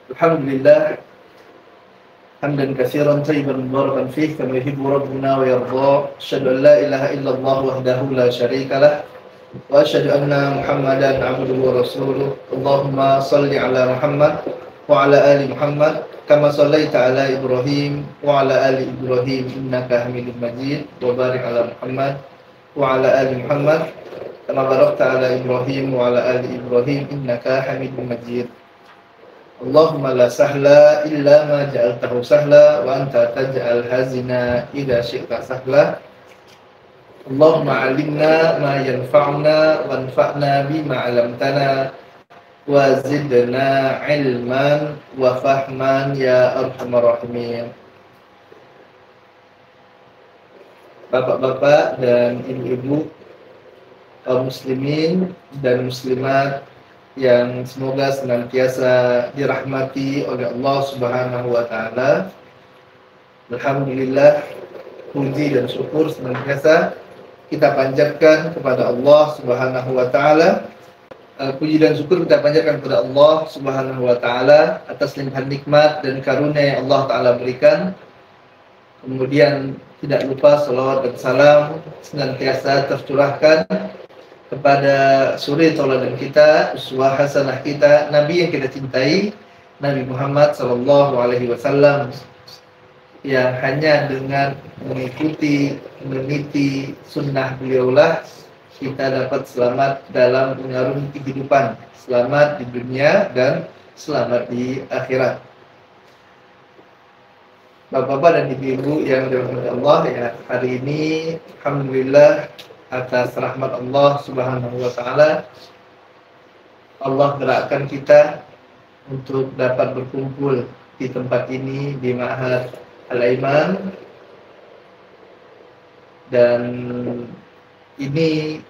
Alhamdulillah hamdan katsiran thayyiban mubarakan fih kama yuhibbu rabbuna wa yarda. Asyhadu an la ilaha illallah wahdahu la syarikalah wa asyhadu anna Muhammadan abduhu wa rasuluh. Allahumma shalli ala Muhammad wa ala ali Muhammad kama shallaita ala Ibrahim wa ala ali Ibrahim innaka Hamidum Majid wa barik ala Muhammad wa ala ali Muhammad kama barakta ala Ibrahim wa ala ali Ibrahim innaka Hamidum Majid. Allahumma la sahla illa ma ja'altahu sahla wa anta taj'al hazina idza syi'ta sahla. Allahumma 'allimna ma yanfa'una wanfa'na bima 'allamtana wa zidna 'ilman wa fahman ya arhamar rahimin. Bapak-bapak dan ibu-ibu, kaum muslimin dan muslimat yang semoga senantiasa dirahmati oleh Allah Subhanahu wa taala. Alhamdulillah, puji dan syukur senantiasa kita panjatkan kepada Allah Subhanahu wa taala. Puji dan syukur kita panjatkan kepada Allah Subhanahu wa taala atas limpahan nikmat dan karunia yang Allah taala berikan. Kemudian tidak lupa salawat dan salam senantiasa tercurahkan kepada suri tauladan kita, uswah hasanah kita, Nabi yang kita cintai, Nabi Muhammad sallallahu alaihi wasallam, yang hanya dengan mengikuti, meniti sunnah beliaulah kita dapat selamat dalam mengarungi kehidupan, selamat di dunia dan selamat di akhirat. Bapak-bapak dan ibu-ibu yang dirahmati Allah, ya, hari ini alhamdulillah atas rahmat Allah Subhanahu wa taala, Allah gerakkan kita untuk dapat berkumpul di tempat ini di Ma'had Al-Aiman, dan ini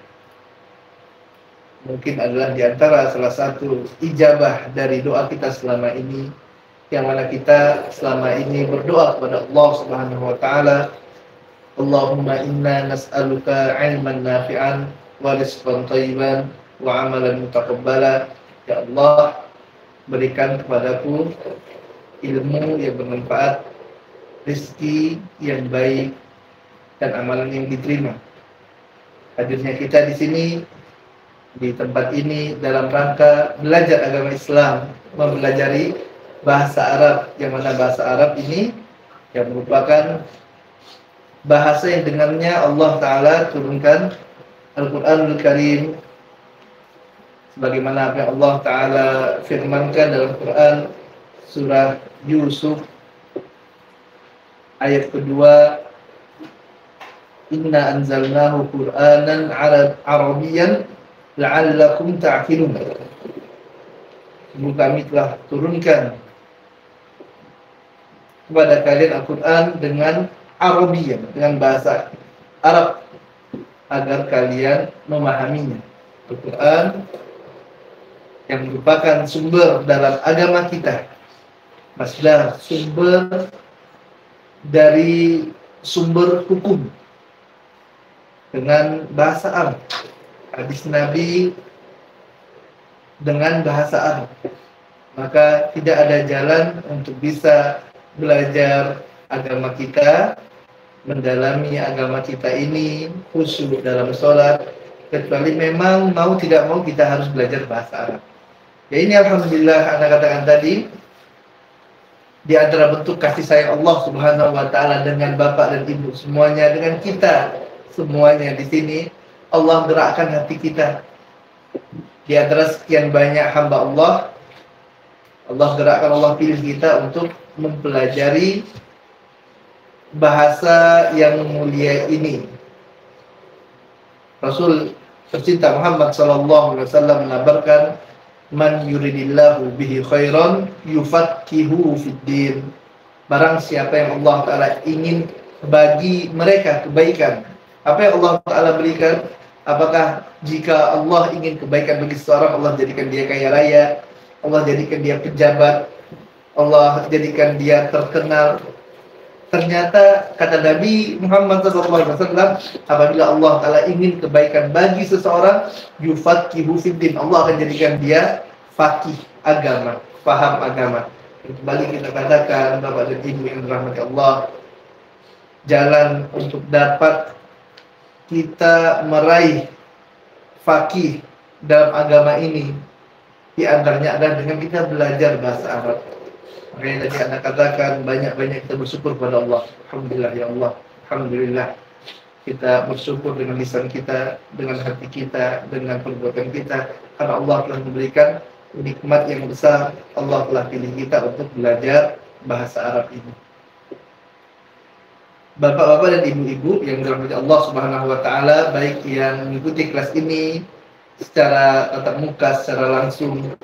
mungkin adalah di antara salah satu ijabah dari doa kita selama ini, yang mana kita selama ini berdoa kepada Allah Subhanahu wa taala, Allahumma inna nas'aluka ilman nafi'an wa rizqan thayyiban wa amalan mutaqabbala. Ya Allah, berikan kepadaku ilmu yang bermanfaat, rezeki yang baik, dan amalan yang diterima. Hadirnya kita di sini, di tempat ini, dalam rangka belajar agama Islam, mempelajari bahasa Arab, yang mana bahasa Arab ini yang merupakan bahasa yang dengannya Allah Ta'ala turunkan Al-Quranul Karim, sebagaimana apa yang Allah Ta'ala firmankan dalam Quran surah Yusuf ayat kedua, Inna anzalnahu Qur'anan Arabiyan la'allakum ta'qilun. Kami telah turunkan kepada kalian Al-Quran dengan Arabian, dengan bahasa Arab, agar kalian memahaminya. Al-Quran yang merupakan sumber dalam agama kita, masdar, sumber dari sumber hukum dengan bahasa Arab, hadis Nabi dengan bahasa Arab, maka tidak ada jalan untuk bisa belajar agama kita, mendalami agama kita ini, khusyuk dalam sholat, kecuali memang mau tidak mau kita harus belajar bahasa Arab. Ya, ini alhamdulillah Anda katakan tadi, di antara bentuk kasih sayang Allah Subhanahu wa taala dengan bapak dan ibu semuanya, dengan kita semuanya di sini, Allah gerakkan hati kita. Di antara sekian banyak hamba Allah, Allah gerakkan, Allah pilih kita untuk mempelajari bahasa yang mulia ini. Rasul tercinta Muhammad sallallahu alaihi wasallam mengabarkan, man yuridillahu bihi khairan yufaqihuhu fiddin. Barang siapa yang Allah Ta'ala ingin bagi mereka kebaikan, apa yang Allah Ta'ala berikan, apakah jika Allah ingin kebaikan bagi seseorang, Allah jadikan dia kaya raya, Allah jadikan dia pejabat, Allah jadikan dia terkenal. Ternyata kata Nabi Muhammad SAW, apabila Allah Ta'ala ingin kebaikan bagi seseorang, yufaqihu fiddin, Allah akan jadikan dia faqih agama, paham agama. Kembali kita katakan, Bapak dan Ibu yang dirahmati Allah, jalan untuk dapat kita meraih faqih dalam agama ini di antaranya adalah dengan kita belajar bahasa Arab. Makanya tadi Anda katakan banyak-banyak kita bersyukur kepada Allah. Alhamdulillah ya Allah. Alhamdulillah kita bersyukur dengan lisan kita, dengan hati kita, dengan perbuatan kita, karena Allah telah memberikan nikmat yang besar. Allah telah pilih kita untuk belajar bahasa Arab ini. Bapak-bapak dan ibu-ibu yang dirahmati Allah Subhanahu wa taala, baik yang mengikuti kelas ini secara tatap muka secara langsung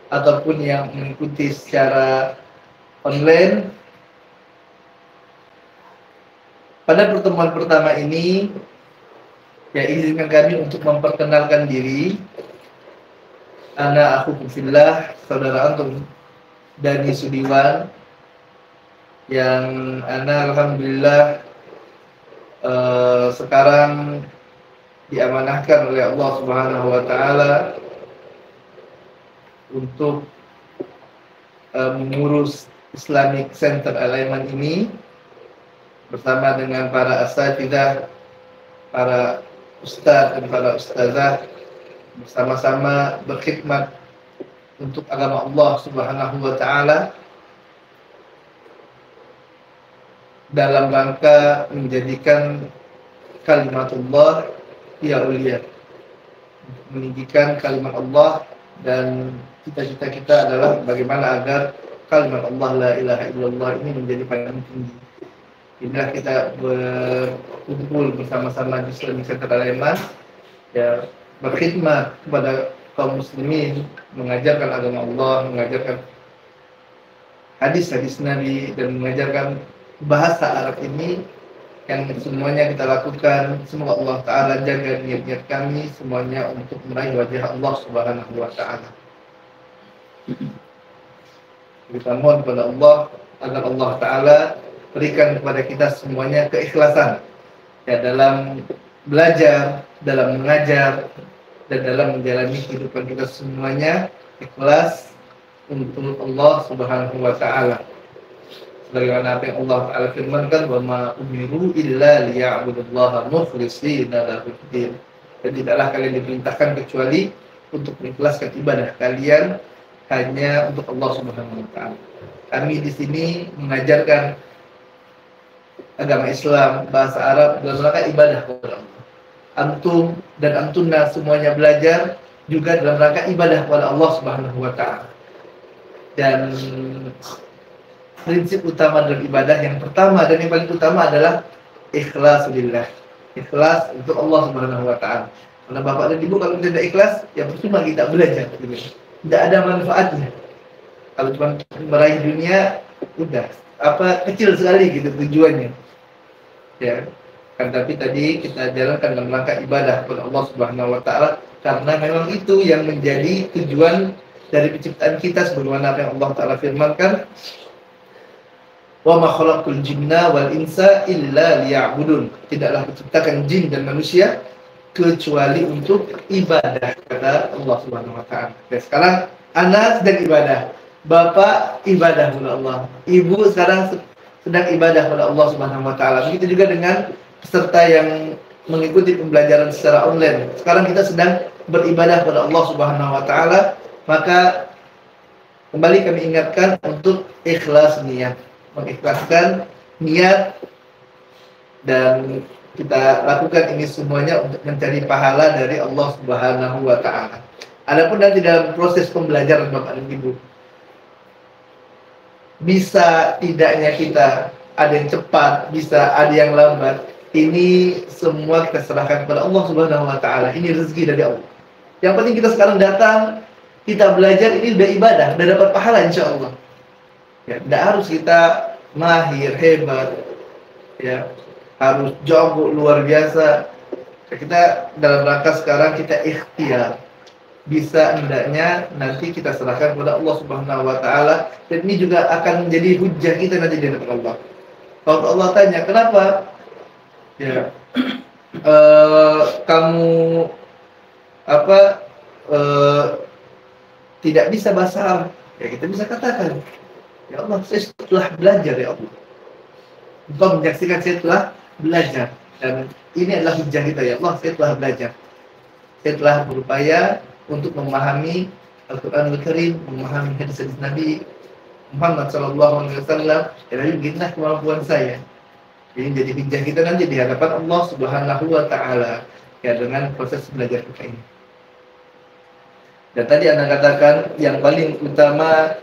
ataupun yang mengikuti secara online. Pada pertemuan pertama ini, ya izinkan kami untuk memperkenalkan diri. Ana akhukum fillah, saudara antum Dani Sudiwan, yang ana alhamdulillah sekarang diamanahkan oleh Allah Subhanahu wa taala untuk mengurus Islamic Center Al-Aiman ini bersama dengan para asatidzah, para ustadz dan para ustazah, bersama-sama berkhidmat untuk agama Allah Subhanahu wa taala dalam rangka menjadikan kalimatullah ya ulia, meninggikan kalimat Allah, dan cita-cita kita adalah bagaimana agar kalimat Allah la ilaha illallah ini menjadi paling tinggi. Inilah kita berkumpul bersama-sama di Islamic Center Al-Aiman, ya, berkhidmat kepada kaum muslimin, mengajarkan agama Allah, mengajarkan hadis-hadis Nabi, dan mengajarkan bahasa Arab ini yang semuanya kita lakukan. Semoga Allah Ta'ala jaga niat-niat kami semuanya untuk meraih wajah Allah Subhanahu wa Ta'ala. Kita mohon kepada Allah agar Allah Ta'ala berikan kepada kita semuanya keikhlasan, ya, dalam belajar, dalam mengajar, dan dalam menjalani kehidupan kita semuanya ikhlas untuk Allah Subhanahu wa taala. Sebagaimana apa yang Allah Ta'ala firmankan, wa ma umiru illa liya'budullaha mukhlishina lahuddin. Dan tidaklah kalian diperintahkan kecuali untuk mengikhlaskan ibadah kalian hanya untuk Allah Subhanahu wa taala. Kami di sini mengajarkan agama Islam, bahasa Arab dalam rangka ibadah kepada Allah. Antum dan antuna semuanya belajar juga dalam rangka ibadah kepada Allah Subhanahu wa taala. Dan prinsip utama dalam ibadah yang pertama dan yang paling utama adalah ikhlas lillah. Ikhlas untuk Allah Subhanahu wa taala. Karena Bapak dan Ibu kalau tidak ikhlas, ya percuma kita belajar. Tidak ada manfaatnya. Kalau cuma meraih dunia, udah kecil sekali gitu tujuannya. Ya, kan, tapi tadi kita jalankan dalam rangka ibadah kepada Allah Subhanahu wa taala, karena memang itu yang menjadi tujuan dari penciptaan kita, sebagaimana apa yang Allah Ta'ala firmankan, wa ma khalaqtul jinna wal insa illa liya'budun. Tidaklah diciptakan jin dan manusia kecuali untuk ibadah kepada Allah Subhanahu wa taala. Oke, sekarang anak sedang ibadah, Bapak ibadah kepada Allah, Ibu sekarang sedang ibadah kepada Allah Subhanahu wa taala. Begitu juga dengan peserta yang mengikuti pembelajaran secara online. Sekarang kita sedang beribadah kepada Allah Subhanahu wa taala, maka kembali kami ingatkan untuk ikhlas niat, mengikhlaskan niat, dan kita lakukan ini semuanya untuk mencari pahala dari Allah Subhanahu wa taala. Adapun nanti dalam proses pembelajaran Bapak dan Ibu, bisa tidaknya kita ada yang cepat, bisa ada yang lambat. Ini semua kita serahkan kepada Allah Subhanahu wa taala. Ini rezeki dari Allah. Yang penting kita sekarang datang, kita belajar, ini udah ibadah, udah dapat pahala insyaallah. Ya, tidak harus kita mahir, hebat, ya, harus jago luar biasa. Kita dalam rangka sekarang kita ikhtiar. Bisa hendaknya nanti kita serahkan kepada Allah Subhanahu wa taala, dan ini juga akan menjadi hujjah kita nanti di hadapan Allah. Kalau Allah tanya, "Kenapa ya kamu tidak bisa bahasa Arab?" Ya kita bisa katakan, Ya Allah, saya setelah belajar ya Allah. Engkau menyaksikan saya telah belajar. Dan ini adalah hujah kita ya Allah, saya telah belajar. Saya telah berupaya untuk memahami Al-Quranul Karim, memahami hadis-hadis Nabi Muhammad SAW. Ya, tapi beginilah kemampuan saya. Ini jadi hujah kita nanti di hadapan Allah Subhanahu wa Ta'ala, ya, dengan proses belajar kita ini. Dan tadi Anda katakan yang paling utama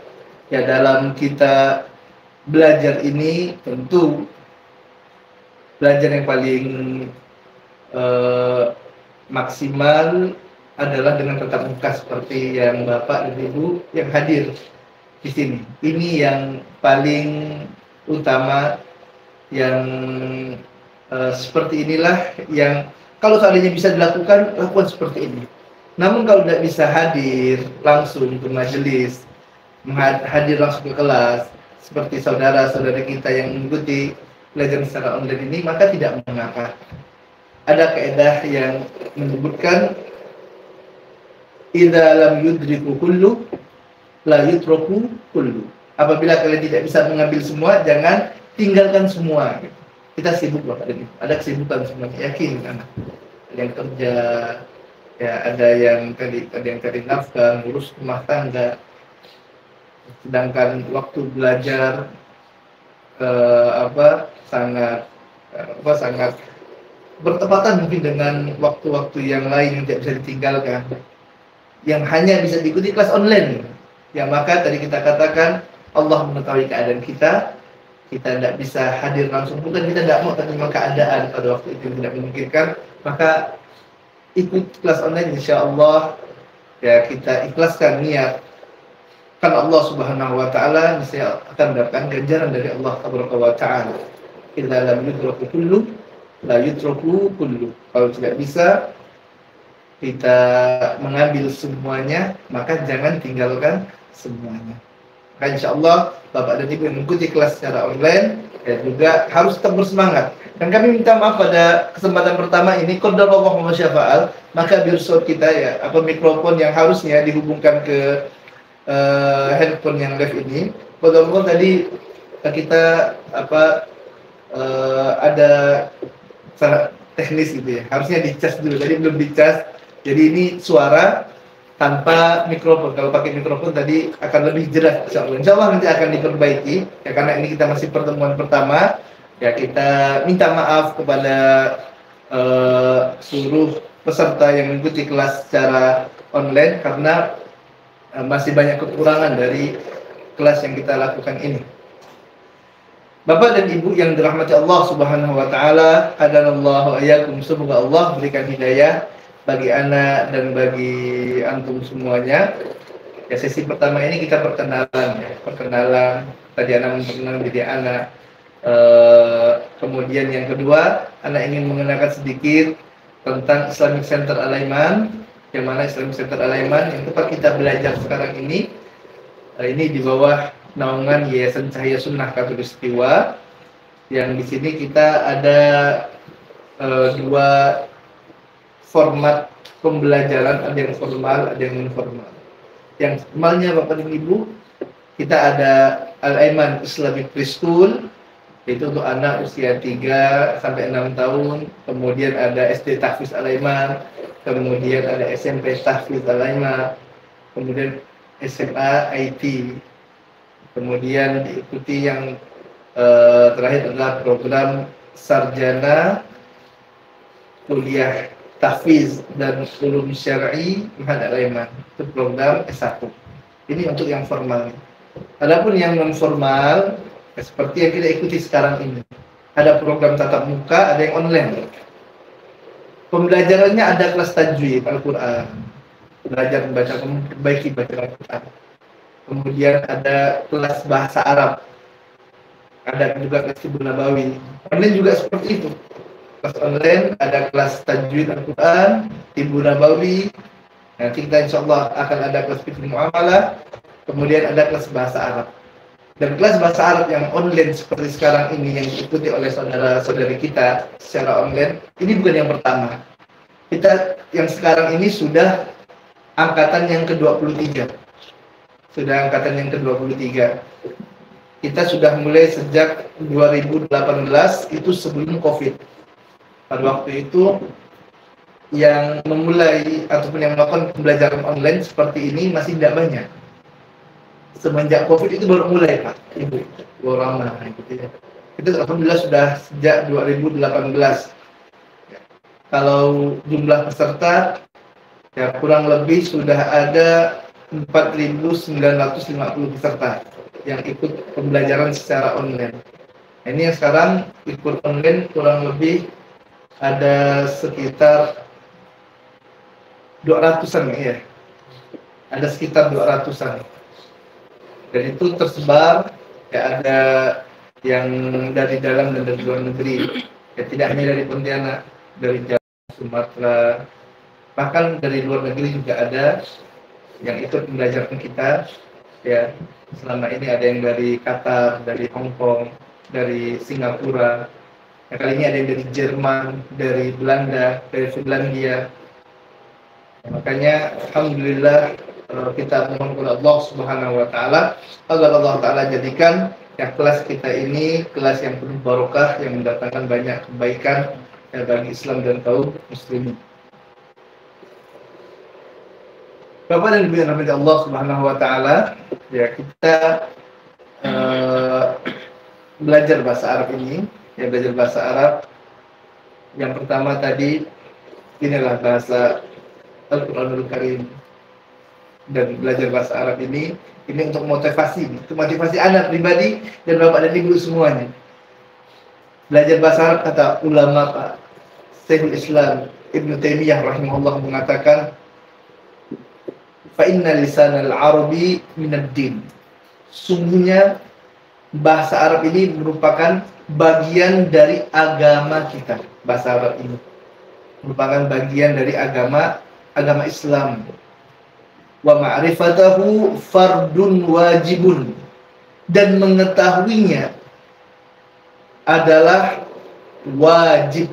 ya dalam kita belajar ini, tentu belajar yang paling maksimal adalah dengan tatap muka seperti yang Bapak dan Ibu yang hadir di sini. Ini yang paling utama, yang seperti inilah yang kalau seandainya bisa dilakukan, lakukan seperti ini. Namun kalau tidak bisa hadir langsung ke majelis, hadir langsung ke kelas, seperti saudara-saudara kita yang mengikuti belajar secara online ini, maka tidak mengapa. Ada kaidah yang menyebutkan idza lam yudriku kullu la yutraku kullu. Apabila kalian tidak bisa mengambil semua, jangan tinggalkan semua. Kita sibuk Bapak ini. Ada kesibukan semuanya, yakin kan? Ada yang kerja, ya ada yang cari nafkah, ngurus rumah tangga. Sedangkan waktu belajar sangat bertepatan mungkin dengan waktu-waktu yang lain yang tidak bisa ditinggalkan, yang hanya bisa diikuti kelas online. Ya, maka tadi kita katakan Allah mengetahui keadaan kita tidak bisa hadir langsung, bukan kita tidak mau, tapi keadaan pada waktu itu tidak memungkinkan, maka ikut kelas online, insya Allah ya kita ikhlaskan niat karena Allah Subhanahu wa Ta'ala, niscaya akan mendapatkan ganjaran dari Allah Subhanahu wa Ta'ala. Idza lam yudraku kullu la yutraku kullu. Kalau tidak bisa kita mengambil semuanya, maka jangan tinggalkan semuanya. Maka insya Allah Bapak dan Ibu yang mengikuti kelas secara online ya juga harus tetap bersemangat. Dan kami minta maaf pada kesempatan pertama ini, qadarullah wa masyafa'al, maka birsot kita ya, mikrofon yang harusnya dihubungkan ke handphone yang live ini, qadarullah tadi kita ada salah teknis gitu ya, harusnya dicas dulu, tadi belum dicas, jadi ini suara tanpa mikrofon. Kalau pakai mikrofon tadi akan lebih jelas, insya Allah nanti akan diperbaiki ya, karena ini kita masih pertemuan pertama ya. Kita minta maaf kepada seluruh peserta yang mengikuti kelas secara online karena masih banyak kekurangan dari kelas yang kita lakukan ini. Bapak dan Ibu yang dirahmati Allah Subhanahu wa Ta'ala, hadanallahu ayyakum, semoga Allah berikan hidayah bagi anak dan bagi antum semuanya. Ya, sesi pertama ini kita perkenalan ya. Perkenalan, tadi anak memperkenalkan diri anak. Kemudian yang kedua, anak ingin mengenalkan sedikit tentang Islamic Center Al-Aiman. Yang mana Islamic Center Al-Aiman yang tempat kita belajar sekarang ini di bawah naungan Yayasan Cahaya Sunnah Khatulistiwa. Yang di sini kita ada dua format pembelajaran, ada yang formal, ada yang informal. Yang formalnya Bapak dan Ibu, kita ada Al-Aiman Islamic Preschool, itu untuk anak usia 3 sampai 6 tahun. Kemudian ada SD Tahfiz Al-Aiman, kemudian ada SMP Tahfiz Al-Aiman, kemudian SMA IT. Kemudian diikuti yang terakhir adalah program Sarjana Kuliah Tahfiz dan Ulum Syar'i Mahad Al-Aiman, itu program S1. Ini untuk yang formal. Adapun yang non formal seperti yang kita ikuti sekarang ini, ada program tatap muka, ada yang online. Pembelajarannya ada kelas tajwid Al-Quran, belajar membaca, memperbaiki bacaan Al-Quran. Kemudian ada kelas bahasa Arab, ada juga kelas Tibu Nabawi. Online juga seperti itu. Kelas online ada kelas tajwid Al-Quran, Tibu Nabawi. Nanti kita insya Allah akan ada kelas fikih muamalah. Kemudian ada kelas bahasa Arab. Dan kelas bahasa Arab yang online seperti sekarang ini yang diikuti oleh saudara-saudari kita secara online, ini bukan yang pertama. Kita yang sekarang ini sudah angkatan yang ke-23. Sudah angkatan yang ke-23. kita sudah mulai sejak 2018, itu sebelum COVID. Pada waktu itu yang memulai ataupun yang melakukan pembelajaran online seperti ini masih tidak banyak. Semenjak COVID itu baru mulai, Pak, Ibu, baru lama gitu ya. Itu alhamdulillah sudah sejak 2018. Kalau jumlah peserta ya kurang lebih sudah ada 4.950 peserta yang ikut pembelajaran secara online. Ini yang sekarang ikut online kurang lebih ada sekitar 200-an ya. Ada sekitar 200-an. Dan itu tersebar, ya ada yang dari dalam dan dari luar negeri. Ya tidak hanya dari Pontianak, dari Jawa, Sumatera, bahkan dari luar negeri juga ada yang ikut pembelajaran kita. Ya, selama ini ada yang dari Qatar, dari Hong Kong, dari Singapura. Ya, kali ini ada yang dari Jerman, dari Belanda, dari Finlandia. Ya, makanya alhamdulillah kita mohon kepada Allah Subhanahu wa taala agar Allah taala jadikan ya kelas kita ini kelas yang penuh barokah, yang mendatangkan banyak kebaikan ya, bagi Islam dan kaum muslimin. Bapak dan Ibu yang dirahmati Allah Subhanahu wa taala, ya kita belajar bahasa Arab ini, ya belajar bahasa Arab. Yang pertama tadi inilah bahasa Al-Qur'anul Karim. Dan belajar bahasa Arab ini untuk motivasi, anak pribadi dan bapak dan ibu semuanya. Belajar bahasa Arab, kata ulama Pak Syekhul Islam Ibnu Taimiyah rahimahullah mengatakan, fa inna lisanal arabi minad din. Sungguhnya bahasa Arab ini merupakan bagian dari agama kita. Bahasa Arab ini merupakan bagian dari agama Islam. Wa ma'rifatahu fardun wajibun, dan mengetahuinya adalah wajib,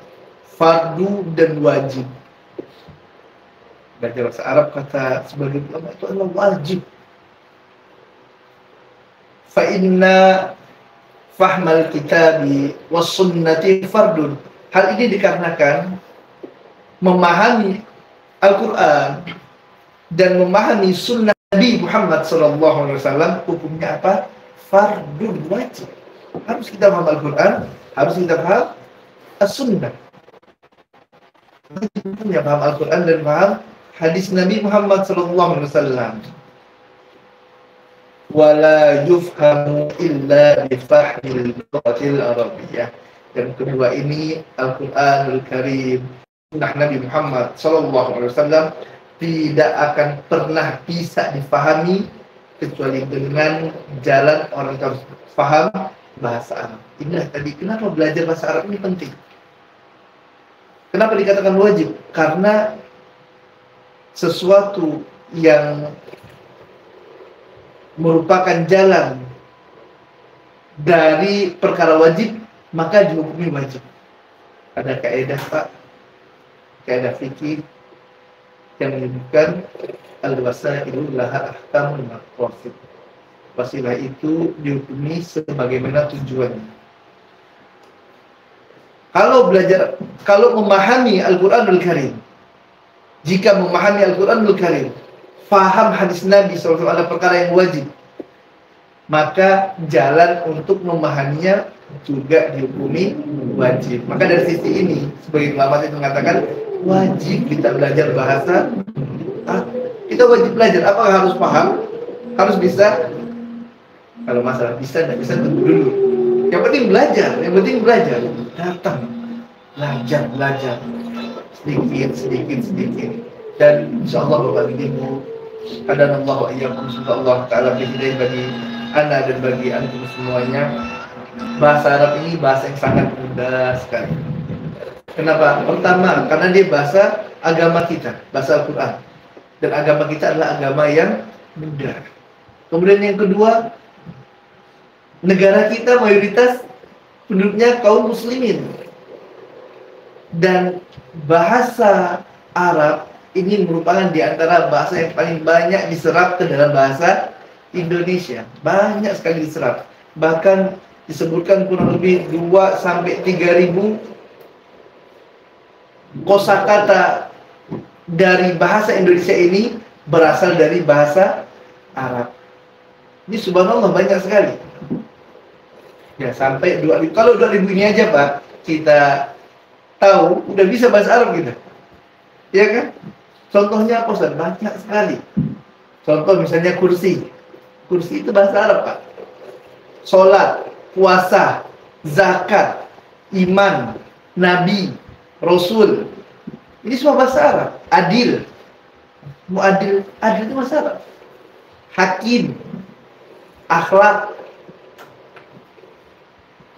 fardu dan wajib. Belajar bahasa Arab, kata sebagian ulama, itu adalah wajib. Fa inna fahmal kitabi was sunnati fardun. Hal ini dikarenakan memahami Al-Quran dan memahami sunnah Nabi Muhammad SAW, hukumnya apa? Fardun, wajib. Harus kita paham Al-Quran, harus kita paham As-Sunnah. Kita paham Al-Quran dan paham hadis Nabi Muhammad SAW. Wala yufhamu illa bifahmil lughatil arabiyyah. Dan kedua ini, Al-Quranul Karim, sunnah Nabi Muhammad SAW, tidak akan pernah bisa difahami kecuali dengan jalan orang yang harus paham bahasa Arab. Inilah tadi kenapa belajar bahasa Arab ini penting. Kenapa dikatakan wajib? Karena sesuatu yang merupakan jalan dari perkara wajib, maka dihukumi wajib. Ada kaidah Pak, kaidah fikih yang menyebutkan al-wasailu laha ahkamul maqasid. Wasilah itu dihukumi sebagaimana tujuannya. Kalau memahami Al-Qur'anul Karim, jika memahami Al-Qur'anul Karim, faham hadis Nabi SAW, ada perkara yang wajib, maka jalan untuk memahaminya juga dihukumi wajib. Maka dari sisi ini, sebagai ulama itu mengatakan wajib kita belajar bahasa Arab. Kita wajib belajar. Apakah harus paham? Harus bisa? Kalau masalah bisa, tidak bisa, tunggu dulu. Yang penting belajar. Datang, belajar. Sedikit. Dan insyaAllah Bapak Ibu, hadanallahu wa iyyakum, semoga Allah Ta'ala beri bagi Anda dan bagi antum semuanya. Bahasa Arab ini bahasa yang sangat mudah sekali. Kenapa? Pertama, karena dia bahasa agama kita, bahasa Al-Quran. Dan agama kita adalah agama yang mudah. Kemudian yang kedua, negara kita mayoritas penduduknya kaum muslimin. Dan bahasa Arab ini merupakan di antara bahasa yang paling banyak diserap ke dalam bahasa Indonesia. Banyak sekali diserap. bahkan disebutkan kurang lebih 2 sampai 3.000 kosakata dari bahasa Indonesia ini berasal dari bahasa Arab. Ini subhanallah banyak sekali. Ya, sampai 2.000. Kalau 2.000 ini aja Pak, kita tahu udah bisa bahasa Arab gitu. Ya kan? Contohnya apa Ustaz? Banyak sekali. Contoh misalnya kursi. Kursi itu bahasa Arab Pak. Sholat, puasa, zakat, iman, nabi, rasul. Ini semua bahasa Arab. Adil. Muadil, adil itu bahasa Arab. Hakim, akhlak,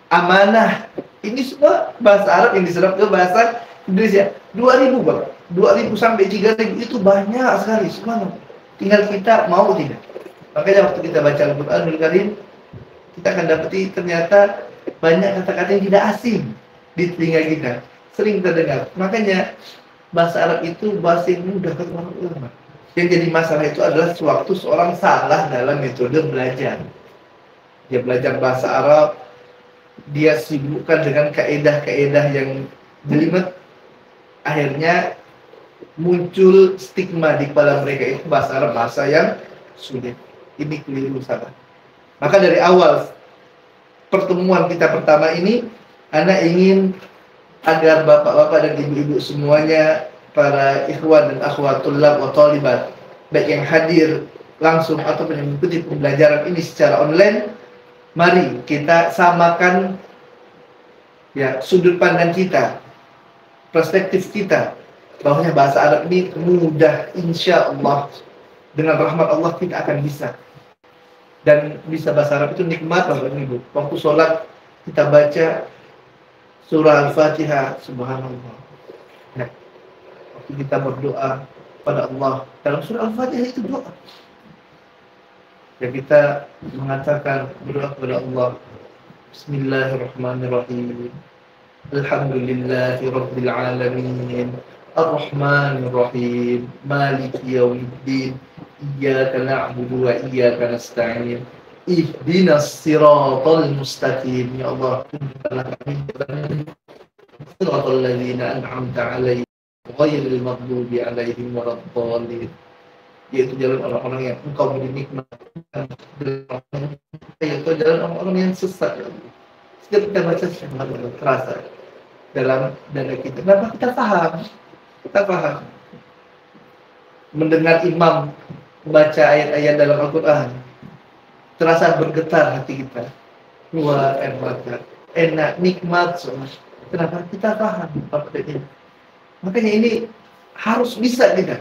amanah. Ini semua bahasa Arab yang diserap ke bahasa Indonesia. 2.000 Bang. 2.000 sampai 3.000 itu banyak sekali. Semua. Tinggal kita mau tidak. Makanya waktu kita baca Al-Quranul Karim, kita akan dapati ternyata banyak kata-kata yang tidak asing di telinga kita. Sering terdengar. Makanya bahasa Arab itu bahasa yang mudah ke orang ulama. Yang jadi masalah itu adalah sewaktu seorang salah dalam metode belajar. Dia belajar bahasa Arab, dia sibukkan dengan kaedah-kaedah yang jelimet, akhirnya muncul stigma di kepala mereka itu bahasa Arab bahasa yang sulit. Ini keliru salah. Maka dari awal pertemuan kita pertama ini, Ana ingin agar bapak-bapak dan ibu-ibu semuanya, para ikhwan dan akhwat tullab wa talibat, baik yang hadir langsung atau mengikuti pembelajaran ini secara online, mari kita samakan ya sudut pandang kita, perspektif kita, bahwasanya bahasa Arab ini mudah, insya Allah dengan rahmat Allah kita akan bisa. Dan bisa bahasa Arab itu nikmat Bapak Ibu. Waktu sholat kita baca surah Al-Fatihah, subhanallah. Nah, waktu kita berdoa pada Allah dalam surah Al-Fatihah itu doa. Ya, kita mengatakan berdoa kepada Allah, Bismillahirrahmanirrahim, Alhamdulillahi Rabbil Alamin, Ar-Rahmanirrahim, Maliki Yawmiddin, Iyyaka na'budu wa iyyaka nasta'in, Ihdinas siratal mustaqim. Ya Allah, tunjukkanlah kami jalan siratal ladzina an'amta 'alaihim ghairil maghdubi 'alaihim waladdallin, yaitu jalan orang-orang yang Engkau beri nikmat, yaitu jalan orang-orang yang sesat. Setiap kita baca subhanallah terasa dalam dada kita. Kenapa kita paham? Kita paham. Mendengar imam baca ayat-ayat dalam Al-Quran, terasa bergetar hati kita, keluar air mata, enak, nikmat semua. Kenapa? Kita paham apa ini. Makanya ini harus bisa kita,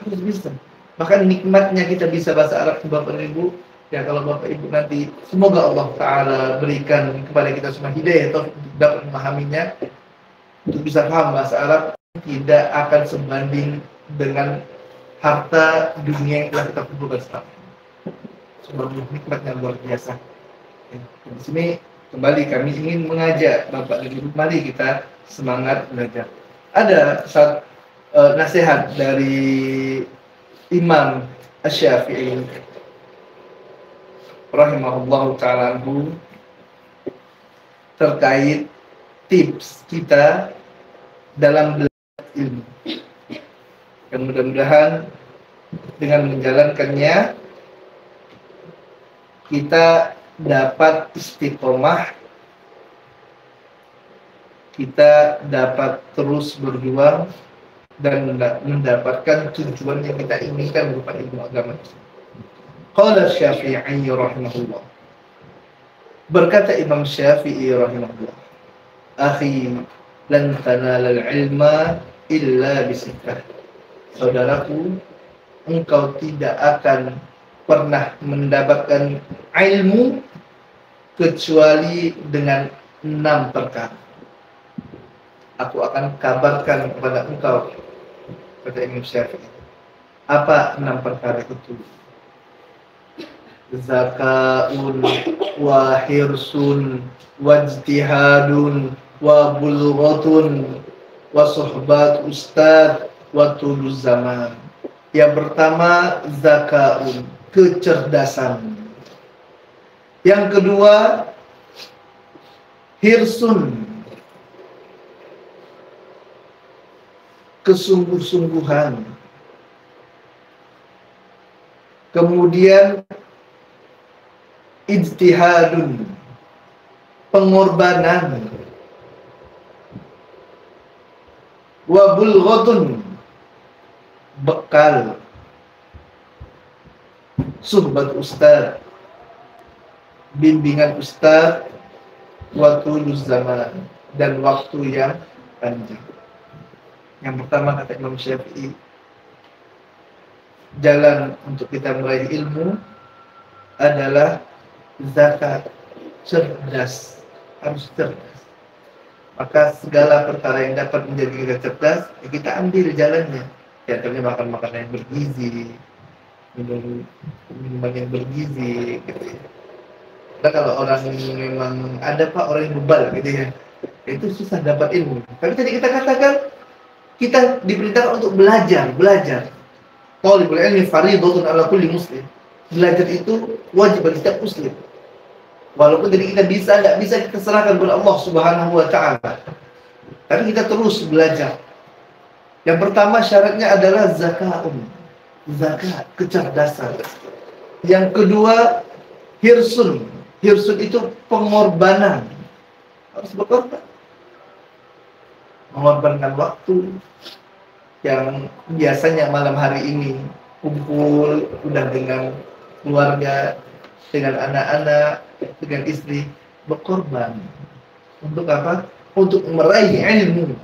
harus bisa. Bahkan nikmatnya kita bisa bahasa Arab Bapak Ibu. Ya, kalau Bapak Ibu nanti semoga Allah Ta'ala berikan kepada kita semua hidayah atau dapat memahaminya, untuk bisa paham bahasa Arab, tidak akan sebanding dengan harta dunia yang telah kita kumpulkan selama ini. Sebuah nikmatnya luar biasa. Di sini kembali kami ingin mengajak Bapak dan Ibu, mari kita semangat belajar. Ada nasihat dari Imam Asy-Syafi'i rahimahullahu ta'ala terkait tips kita dalam belajar ilmu. Dan mudah-mudahan dengan menjalankannya kita dapat istiqomah, kita dapat terus berjuang dan mendapatkan tujuan yang kita inginkan berupa ilmu agama. Qala Syafi'i rahimahullah, berkata Imam Syafi'i rahimahullah, akhi lan tanalal ilma illa bisittah. Saudaraku, engkau tidak akan pernah mendapatkan ilmu kecuali dengan 6 perkara. Aku akan kabarkan kepada engkau, kata Imam Syafi'i. Apa 6 perkara itu? Zakaun wa hirsun wajtihadun wa bulghatun wa suhbat ustad wa tuluz zaman. Yang pertama zakaun, kecerdasan. Yang kedua, hirsun, kesungguh-sungguhan. Kemudian ijtihadun, pengorbanan. Wa bulghatun, bekal. Suhbat ustaz, bimbingan ustaz. Wa tuluz zaman, dan waktu yang panjang. Yang pertama kata Imam Syafi'i, jalan untuk kita meraih ilmu adalah zakat, cerdas, harus cerdas. Maka segala perkara yang dapat menjadi kita cerdas, ya kita ambil jalannya. Ya, contohnya makan makanan yang bergizi, minum minuman yang bergizi, gitu ya. Nah, kalau orang memang ada Pak orang yang bebal, gitu ya, itu susah dapat ilmu. Tapi tadi kita katakan kita diperintahkan untuk belajar. Talibul ilmi fardhatun ala kulli muslim. Belajar itu wajib bagi setiap muslim. Walaupun jadi kita nggak bisa kita serahkan kepada Allah Subhanahu wa Ta'ala. Tapi kita terus belajar. Yang pertama syaratnya adalah zakat, kecerdasan. Yang kedua hirsun itu pengorbanan. Harus berkorban. Mengorbankan waktu yang biasanya malam hari ini kumpul udah dengan keluarga, dengan anak-anak, dengan istri, berkorban. Untuk apa? Untuk meraih ilmu.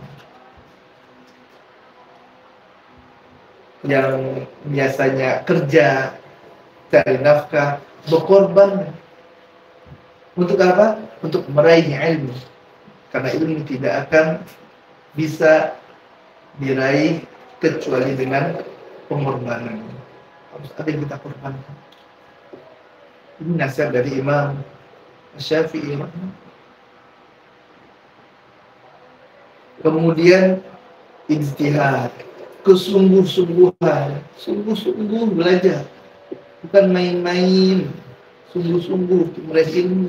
Yang biasanya kerja, cari nafkah, berkorban. Untuk apa? Untuk meraih ilmu. Karena ilmu tidak akan bisa diraih kecuali dengan pengorbanan. Harus ada yang kita korbankan. Ini nasihat dari Imam Syafi'i. Kemudian ijtihad, kesungguh-sungguhan, sungguh-sungguh belajar, bukan main-main, sungguh-sungguh meraih ilmu.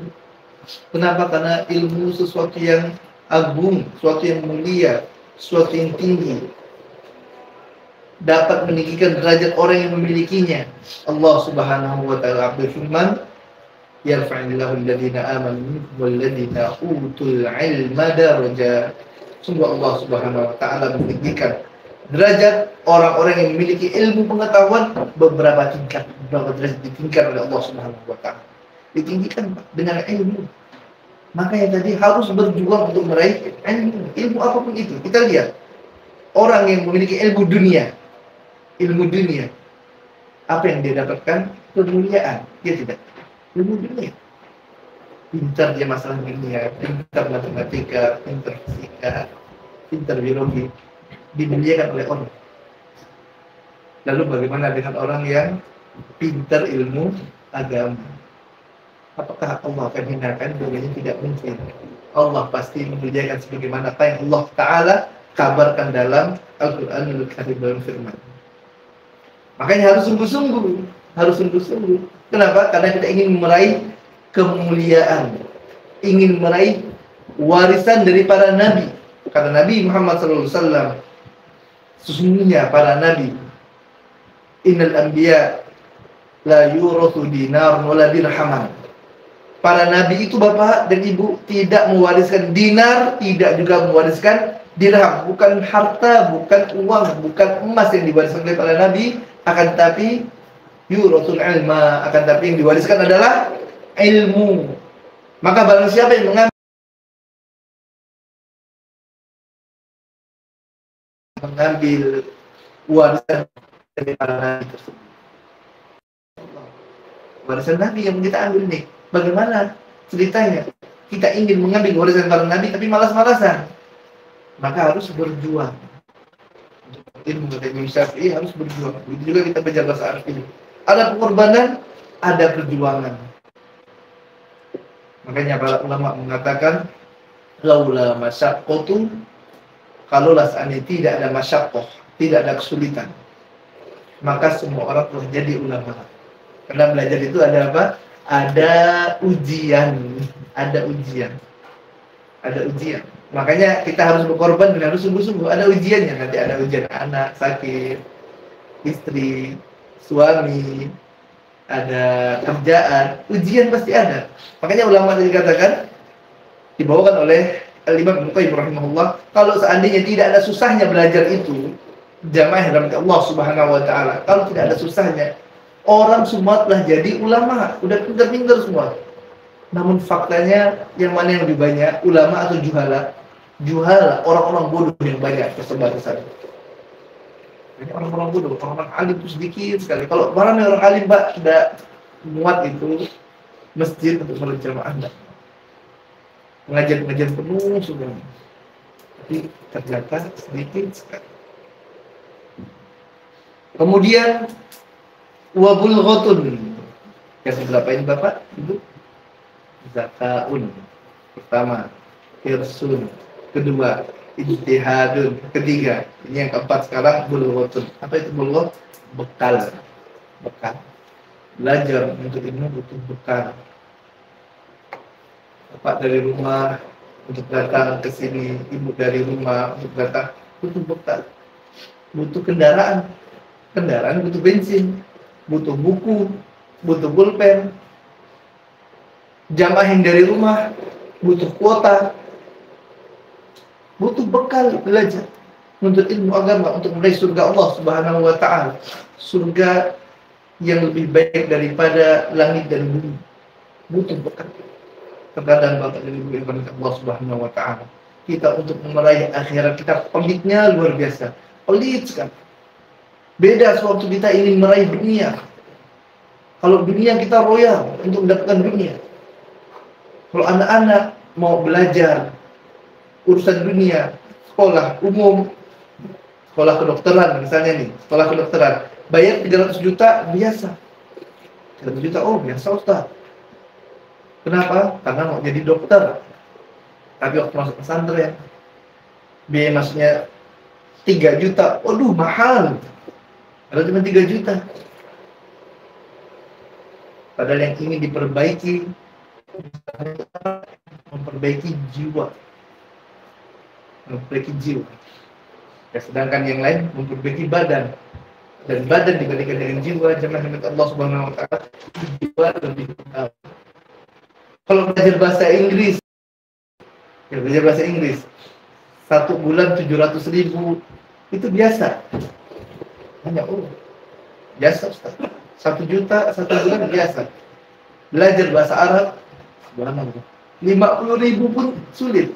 Kenapa? Karena ilmu sesuatu yang agung, sesuatu yang mulia, sesuatu yang tinggi, dapat meninggikan derajat orang yang memilikinya. Allah Subhanahu wa Ta'ala berfirman, yarfa'illahu alladhina amanu walladhina utul ilma darajat. Sungguh Allah Subhanahu wa Ta'ala meninggikan derajat orang-orang yang memiliki ilmu pengetahuan beberapa tingkat, beberapa derajat ditinggikan oleh Allah Subhanahu wa Ta'ala. Ditinggikan dengan ilmu. Makanya tadi harus berjuang untuk meraih ilmu apapun itu. Kita lihat orang yang memiliki ilmu dunia, apa yang dia dapatkan? Kemuliaan. Dia tidak ilmu dunia. Pintar dia masalah dunia, pintar matematika, pintar fisika, pintar biologi, dimuliakan oleh orang. Lalu bagaimana dengan orang yang pintar ilmu agama? Apakah Allah akan hinakan? Dunia tidak mungkin. Allah pasti memuliakan sebagaimana apa yang Allah Ta'ala kabarkan dalam Al-Quranul Karim dalam firman. Makanya harus sungguh-sungguh. Kenapa? Karena kita ingin meraih kemuliaan, ingin meraih warisan dari para nabi. Kata Nabi Muhammad SAW, sesungguhnya para nabi, innal anbiya la yurathu dinar wala dirhaman. Para nabi itu bapak dan ibu tidak mewariskan dinar, tidak juga mewariskan dirham. Bukan harta, bukan uang, bukan emas yang diwariskan oleh para nabi, akan tetapi yurathul ilma, akan tetapi yang diwariskan adalah ilmu. Maka barang siapa yang mengambil warisan dari para nabi tersebut, warisan nabi yang kita ambil nih, bagaimana ceritanya? Kita ingin mengambil warisan para nabi tapi malas-malasan. Maka harus berjuang. Ilmu dari Imam Syafi'i harus berjuang. Itu juga kita baca bahasa Arab ini. Ada pengorbanan, ada perjuangan. Makanya para ulama mengatakan, laula masyaqqatu, kalaulah seandainya tidak ada masyaqqah, tidak ada kesulitan, maka semua orang telah jadi ulama. Karena belajar itu ada apa? ada ujian, ada ujian, ada ujian. Makanya kita harus berkorban dan harus sungguh-sungguh. Ada ujiannya, nanti ada ujian anak sakit, istri, suami, ada kerjaan, ujian pasti ada. Makanya ulama dikatakan dibawakan oleh Al-Imam Ibnu Qayyim rahimahullah, kalau seandainya tidak ada susahnya belajar itu, jamaah rahmat Allah Subhanahu wa taala, kalau tidak ada susahnya, orang semua telah jadi ulama, udah pintar-pintar semua. Namun faktanya yang mana yang lebih banyak, ulama atau juhala? Juhala, orang-orang bodoh yang banyak tersebar di sana. Ini orang-orang bodoh, orang-orang alim itu sedikit sekali. Kalau barangnya orang alim, Pak, tidak muat itu masjid untuk sholat jamaah, enggak. Pengajian-pengajian penuh semua. Tapi ternyata sedikit sekali. Kemudian wabul ghotun. Yang seberapa ini Bapak? Ibu? Zakaun. Pertama, irsun. Kedua, ijtihadun. Ketiga, ini yang keempat sekarang, bulghotun. Apa itu bulghot? Bekal. Bekal. Belajar untuk ilmu butuh bekal. Bapak dari rumah untuk datang ke sini, ibu dari rumah untuk datang, butuh bekal. Butuh kendaraan. Kendaraan butuh bensin, butuh buku, butuh pulpen. Jamaah yang dari rumah butuh kuota, butuh bekal belajar untuk ilmu agama, untuk meraih surga Allah Subhanahu wa taala. Surga yang lebih baik daripada langit dan bumi. Butuh bekal. Terkadang Bapak dan Ibu yang Allah Subhanahu wa taala, kita untuk meraih akhirat kita pelitnya luar biasa. Pelit sekali. Beda sewaktu kita ingin meraih dunia. Kalau dunia kita royal untuk mendapatkan dunia. Kalau anak-anak mau belajar urusan dunia, sekolah umum, sekolah kedokteran misalnya nih, sekolah kedokteran, bayar 300 juta biasa. 300 juta, oh biasa Ustaz. Kenapa? Karena mau jadi dokter. Tapi waktu masuk pesantren, biaya masuknya 3 juta, waduh mahal. Kalau cuma 3 juta. Padahal yang ingin diperbaiki, memperbaiki jiwa. Memperbaiki jiwa. Ya, sedangkan yang lain memperbaiki badan. Dan badan dibandingkan dengan jiwa, jemaah Allah Subhanahu wa taala, jiwa lebih utama. Kalau belajar bahasa Inggris, ya belajar bahasa Inggris, 1 bulan 700.000 itu biasa. Hanya biasa Ustaz. 1 juta 1 bulan biasa. Belajar bahasa Arab, subhanallah, 50.000 pun sulit,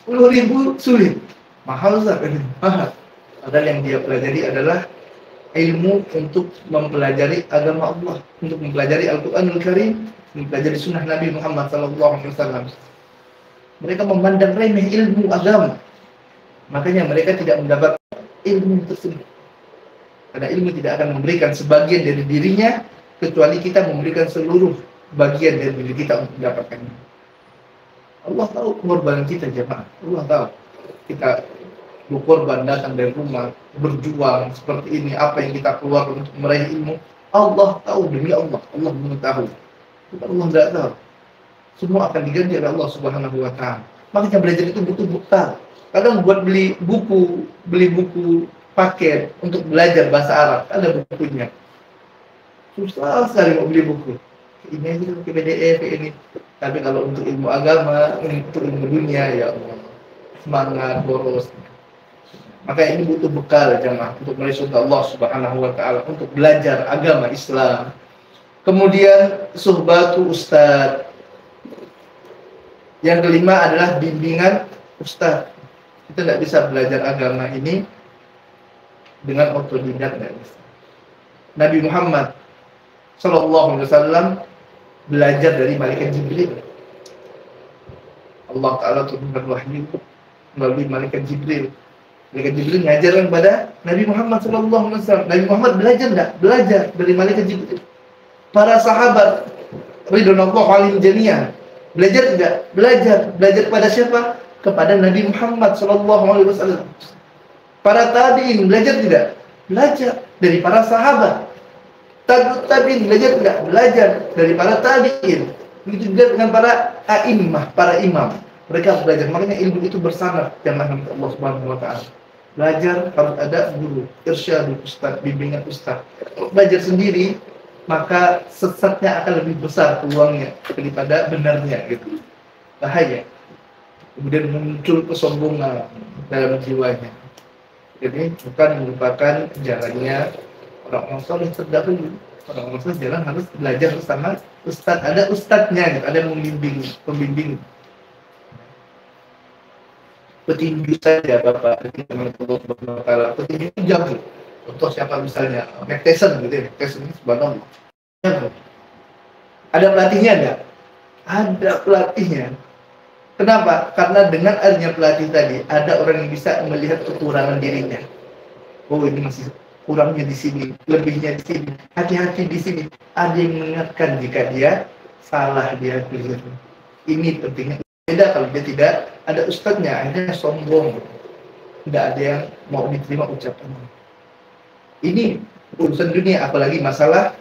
10.000 sulit, mahal Ustaz. Mahal. Padahal yang dia pelajari adalah ilmu untuk mempelajari agama Allah, untuk mempelajari Al-Quranul Karim, mempelajari sunnah Nabi Muhammad SAW. Mereka memandang remeh ilmu agama, makanya mereka tidak mendapat ilmu tersebut. Karena ilmu tidak akan memberikan sebagian dari dirinya, kecuali kita memberikan seluruh bagian dari diri kita untuk mendapatkannya. Allah tahu pengorbanan kita jemaah. Allah tahu kita berkorban, datang dari rumah, berjuang seperti ini, apa yang kita keluarkan untuk meraih ilmu. Allah tahu, demi Allah, Allah mengetahui. Allah tidak tahu. Semua akan diganti oleh Allah Subhanahu wa taala. Makanya belajar itu butuh bekal. Kadang buat beli buku paket untuk belajar bahasa Arab, ada bukunya. Susah sekali mau beli buku. Ini aja pakai PDF ini. Tapi kalau untuk ilmu agama, untuk ilmu dunia, ya Allah, semangat, boros. Maka ini butuh bekal jemaah untuk meraih surga Allah Subhanahu wa taala, untuk belajar agama Islam. Kemudian suhbatu ustaz. Yang kelima adalah bimbingan ustaz. Kita tidak bisa belajar agama ini dengan otodidak, tidak bisa. Nabi Muhammad SAW belajar dari malaikat Jibril. Allah Ta'ala turunkan wahyu melalui malaikat Jibril. Malaikat Jibril mengajarkan kepada Nabi Muhammad SAW. Nabi Muhammad belajar tidak? Belajar dari malaikat Jibril. Para sahabat ridwanullah alaihim jami'an belajar tidak? Belajar. Belajar kepada siapa? Kepada Nabi Muhammad SAW. Para tabi'in belajar tidak? Belajar dari para sahabat. Tabi'in belajar tidak? Belajar dari para tabi'in. Begitu juga dengan para a'immah, para imam. Mereka belajar. Makanya ilmu itu bersama dengan Allah Subhanahu wa taala. Belajar harus ada guru, irsyadul ustaz, bimbingan ustaz. Kalau belajar sendiri, maka sesatnya akan lebih besar peluangnya daripada benarnya gitu. Bahaya. Kemudian muncul kesombongan dalam jiwanya. Jadi bukan merupakan jalannya orang-orang soleh terdahulu. Orang-orang soleh jalan harus belajar bersama ustaz. Ada ustaznya, gitu. Ada pembimbing. Petinju saja Bapak, petinju itu jago. Contoh siapa misalnya, Mike Tyson gitu ya, Tyson ini subhanallah. Ada pelatihnya enggak? Ada pelatihnya. Kenapa? Karena dengan adanya pelatih tadi, ada orang yang bisa melihat kekurangan dirinya. Oh, ini masih kurangnya di sini, lebihnya di sini, hati-hati di sini. Ada yang mengingatkan jika dia salah, dia keliru. Ini pentingnya. Beda kalau dia tidak ada ustadznya, akhirnya sombong. Tidak ada yang mau diterima ucapannya. Ini urusan dunia, apalagi masalah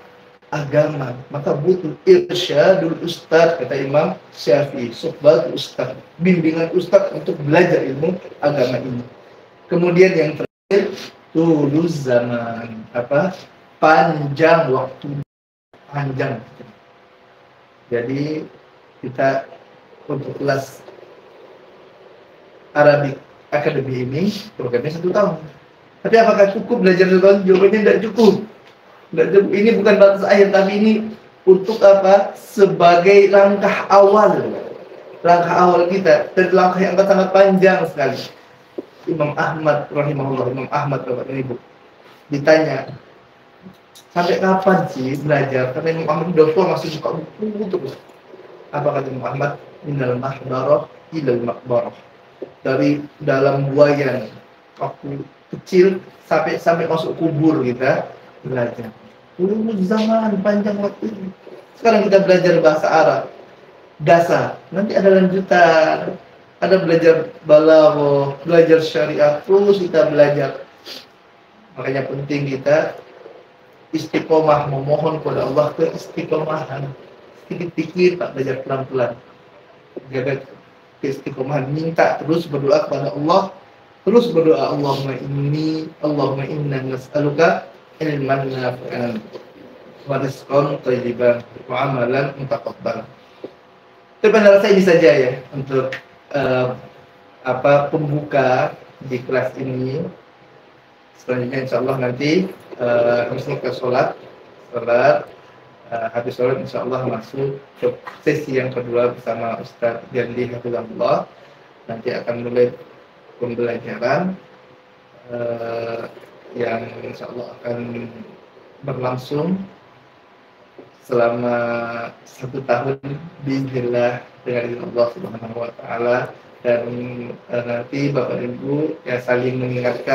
agama. Maka butuh irsyadul ustadz, kata Imam Syafi'i, suhbatul ustadz, bimbingan ustadz untuk belajar ilmu agama ini. Kemudian yang terakhir, tulus zaman, panjang waktu, panjang. Jadi kita untuk kelas Arabic Academy ini programnya 1 tahun. Tapi apakah cukup belajar 1 tahun? Jawabannya tidak cukup. Ini bukan batas akhir, tapi ini untuk sebagai langkah awal kita. Dan langkah yang sangat panjang sekali. Imam Ahmad rahimahullah, Imam Ahmad Bapak dan Ibu ditanya, sampai kapan sih belajar? Karena Imam Ahmad sudah tua, masih buka buku terus. Apa kata Imam Ahmad? Minal mahbarah ilal makbarah. Dari dalam buayan waktu kecil sampai masuk kubur kita belajar. Dulu zaman panjang waktu ini. Sekarang kita belajar bahasa Arab dasar, nanti ada lanjutan, ada belajar balaghah, belajar syariah, terus kita belajar. Makanya penting kita istiqomah, memohon kepada Allah keistiqomahan. Sedikit-sedikit tak belajar pelan-pelan, jaga keistiqomahan, minta terus berdoa kepada Allah, terus berdoa Allahumma inna nas'aluka ilman nafi'an wa rizqan thayyiban wa amalan mutaqabbalan. Tapi pada rasa ini saja ya untuk pembuka di kelas ini. Selanjutnya insyaallah nanti habis kita sholat habis sholat insyaallah masuk ke sesi yang kedua bersama Ustaz Jandi Hafizahullah. Nanti akan mulai pembelajaran yang insyaallah akan berlangsung selama 1 tahun bismillah dengan izin Allah Subhanahu wa taala. Dan nanti Bapak Ibu ya saling mengingatkan,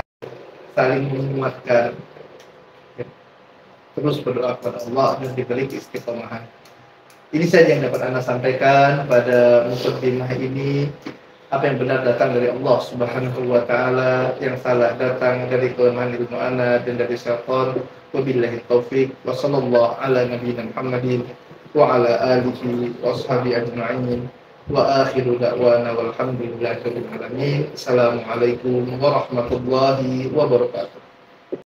saling menguatkan, terus berdoa kepada Allah dan diberi istiqomahan. Ini saja yang dapat Anda sampaikan pada muqaddimah ini. Apa yang benar datang dari Allah Subhanahu wa taala, yang salah datang dari kelemahan ilmu Anda dan dari syaitan. Wabillahi taufik wa sallallahu ala nabiyina Muhammadin wa ala alihi wa ashabihi ajma'in. Wa akhiru da'wana walhamdulillahi rabbil alamin. Assalamualaikum warahmatullahi wabarakatuh.